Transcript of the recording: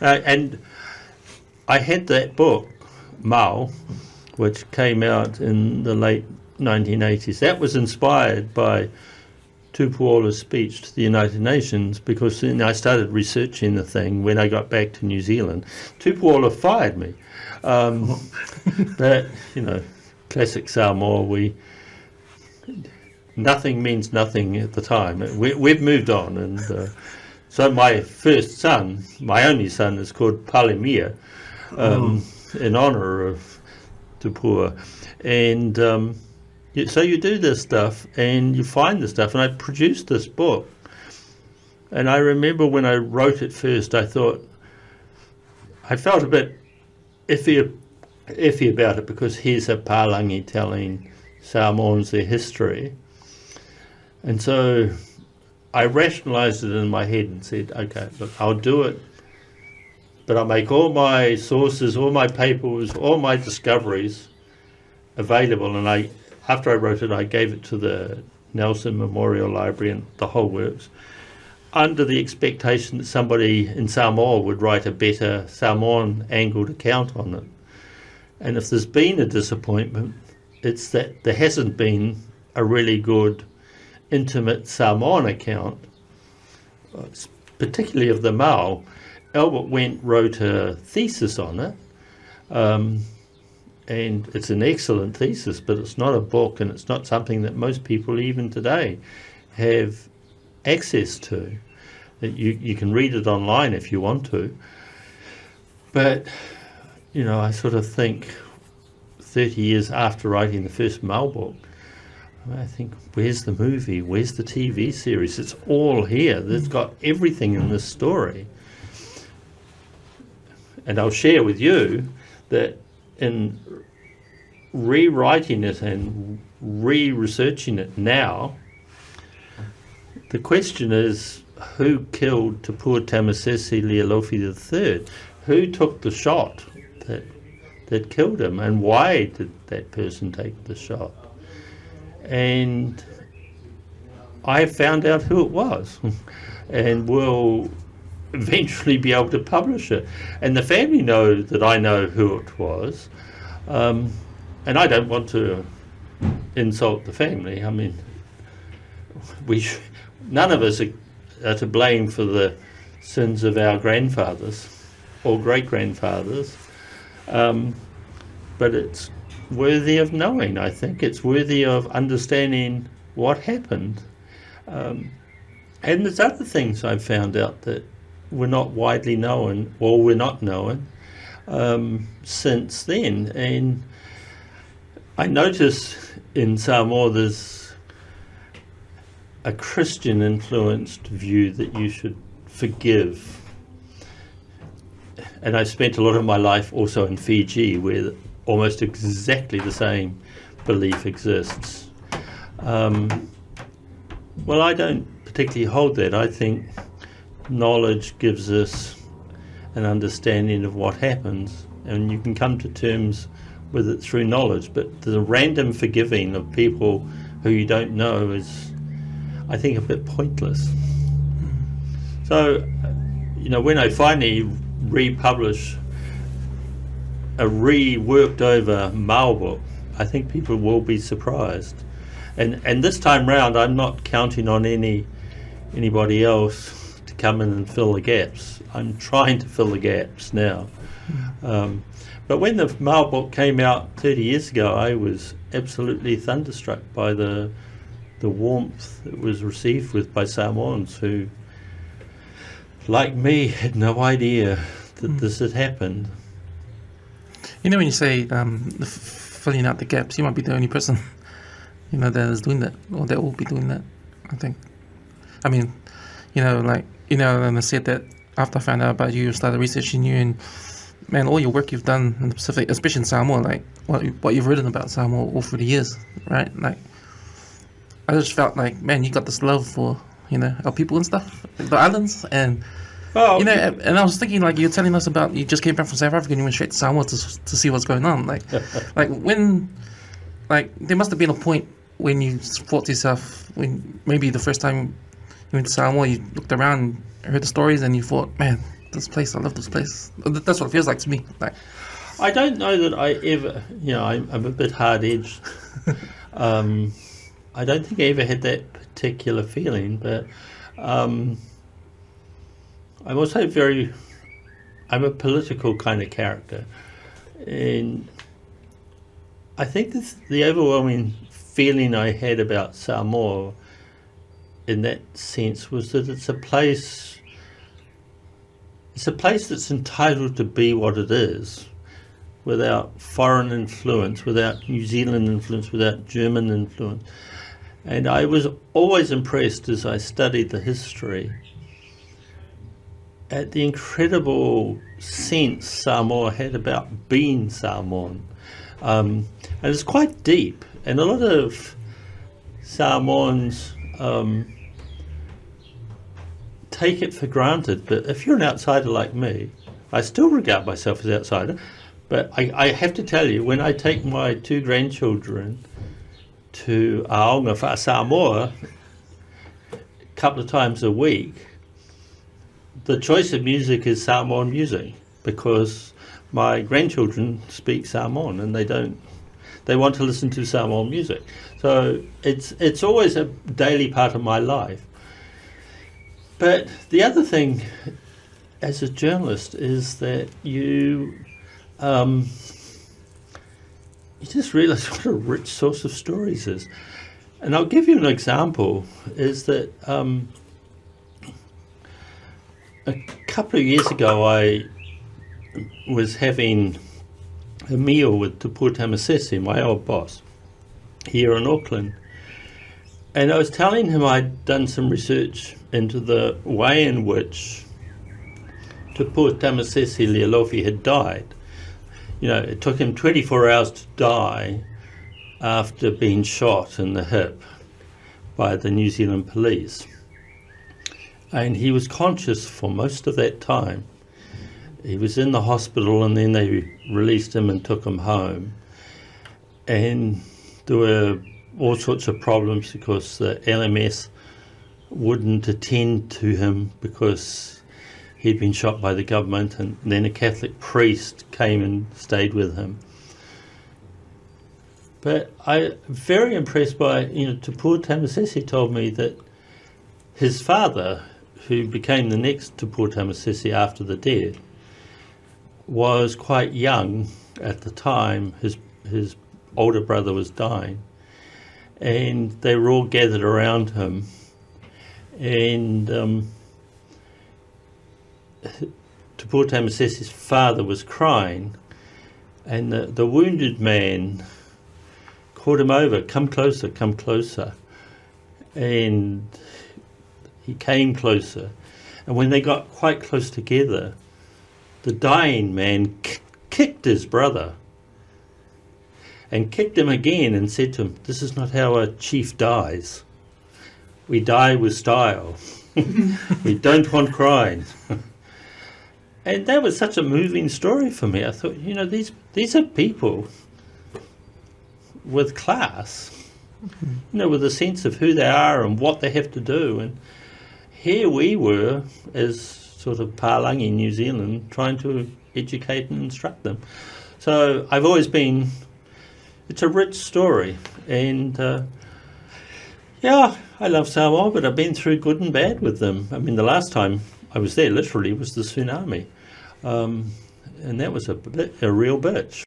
And I had that book, Mao, which came out in the late 1980s. That was inspired by Tupuola's speech to the United Nations, because then I started researching the thing when I got back to New Zealand. Tupuola fired me. But, classic Samoa, nothing means nothing at the time. We've moved on, and so my first son, my only son, is called Palemia, in honour of Tupua. And so you do this stuff and you find this stuff, and I produced this book. And I remember when I wrote it first, I felt a bit iffy about it, because here's a Palangi telling Samoans their history. And so I rationalised it in my head and said, okay, look, I'll do it, but I'll make all my sources, all my papers, all my discoveries available. And after I wrote it, I gave it to the Nelson Memorial Library and the whole works, under the expectation that somebody in Samoa would write a better Samoan angled account on it. And if there's been a disappointment, it's that there hasn't been a really good, intimate Samoan account, particularly of the Mao. Albert Wendt wrote a thesis on it, and it's an excellent thesis, but it's not a book, and it's not something that most people even today have access to. You can read it online if you want to, but I sort of think 30 years after writing the first Mao book, I think, where's the movie? Where's the TV series? It's all here. It's got everything in this story. And I'll share with you that in rewriting it and re-researching it now, the question is, who killed Tupua Tamasese Lealofi III? Who took the shot that killed him, and why did that person take the shot? And I found out who it was, and will eventually be able to publish it. And the family know that I know who it was, and I don't want to insult the family. I mean, none of us are to blame for the sins of our grandfathers or great-grandfathers, but it's worthy of knowing. I think it's worthy of understanding what happened. And there's other things I've found out that were not widely known, or were not known since then. And I notice in Samoa there's a Christian-influenced view that you should forgive. And I spent a lot of my life also in Fiji, where almost exactly the same belief exists. Well, I don't particularly hold that. I think knowledge gives us an understanding of what happens, and you can come to terms with it through knowledge. But the random forgiving of people who you don't know is, I think, a bit pointless. So, when I finally republish a reworked over Mao book, I think people will be surprised. And this time round, I'm not counting on anybody else to come in and fill the gaps. I'm trying to fill the gaps now. But when the Mao book came out 30 years ago, I was absolutely thunderstruck by the warmth it was received with by Samoans who, like me, had no idea that this had happened. When you say filling out the gaps, you might be the only person, that is doing that, or that will be doing that, I think. I mean, and I said that after I found out about you, started researching you, and man, all your work you've done in the Pacific, especially in Samoa, like what you've written about Samoa all through the years, right? Like, I just felt like, man, you got this love for, our people and stuff, the islands, and and I was thinking, like, you're telling us about, you just came back from South Africa and you went straight to Samoa to see what's going on. Like, there must have been a point when you thought to yourself, when maybe the first time you went to Samoa, you looked around and heard the stories and you thought, man, this place. I love this place. That's what it feels like to me. Like, I don't know that I ever, I'm a bit hard-edged. I don't think I ever had that particular feeling, but I'm also I'm a political kind of character, and I think the overwhelming feeling I had about Samoa in that sense was that it's a place that's entitled to be what it is, without foreign influence, without New Zealand influence, without German influence. And I was always impressed as I studied the history at the incredible sense Samoa had about being Samoan. And it's quite deep, and a lot of Samoans take it for granted, but if you're an outsider like me, I still regard myself as an outsider, but I have to tell you, when I take my 2 grandchildren to Aonga wha Samoa a couple of times a week, the choice of music is Samoan music, because my grandchildren speak Samoan and they want to listen to Samoan music. So it's always a daily part of my life. But the other thing as a journalist is that you just realise what a rich source of stories is. And I'll give you an example, is that a couple of years ago I was having a meal with Tupua Tamasese, my old boss, here in Auckland. And I was telling him I'd done some research into the way in which Tupua Tamasese Lealofi had died. It took him 24 hours to die after being shot in the hip by the New Zealand police. And he was conscious for most of that time. He was in the hospital, and then they released him and took him home. And there were all sorts of problems because the LMS wouldn't attend to him because he'd been shot by the government, and then a Catholic priest came and stayed with him. But I'm very impressed by, Tupua Tamasese told me that his father, who became the next Tupua Tamasese after the death, was quite young at the time his older brother was dying, and they were all gathered around him, and Tupua Tamasese's father was crying, and the wounded man called him over, come closer, and he came closer, and when they got quite close together, the dying man kicked his brother and kicked him again and said to him, "This is not how a chief dies. We die with style. We don't want crying." And that was such a moving story for me. I thought, these are people with class, with a sense of who they are and what they have to do. And here we were as sort of Palangi New Zealand trying to educate and instruct them. So I've always been, it's a rich story, and I love Samoa, but I've been through good and bad with them. I mean, the last time I was there literally was the tsunami, and that was a real bitch.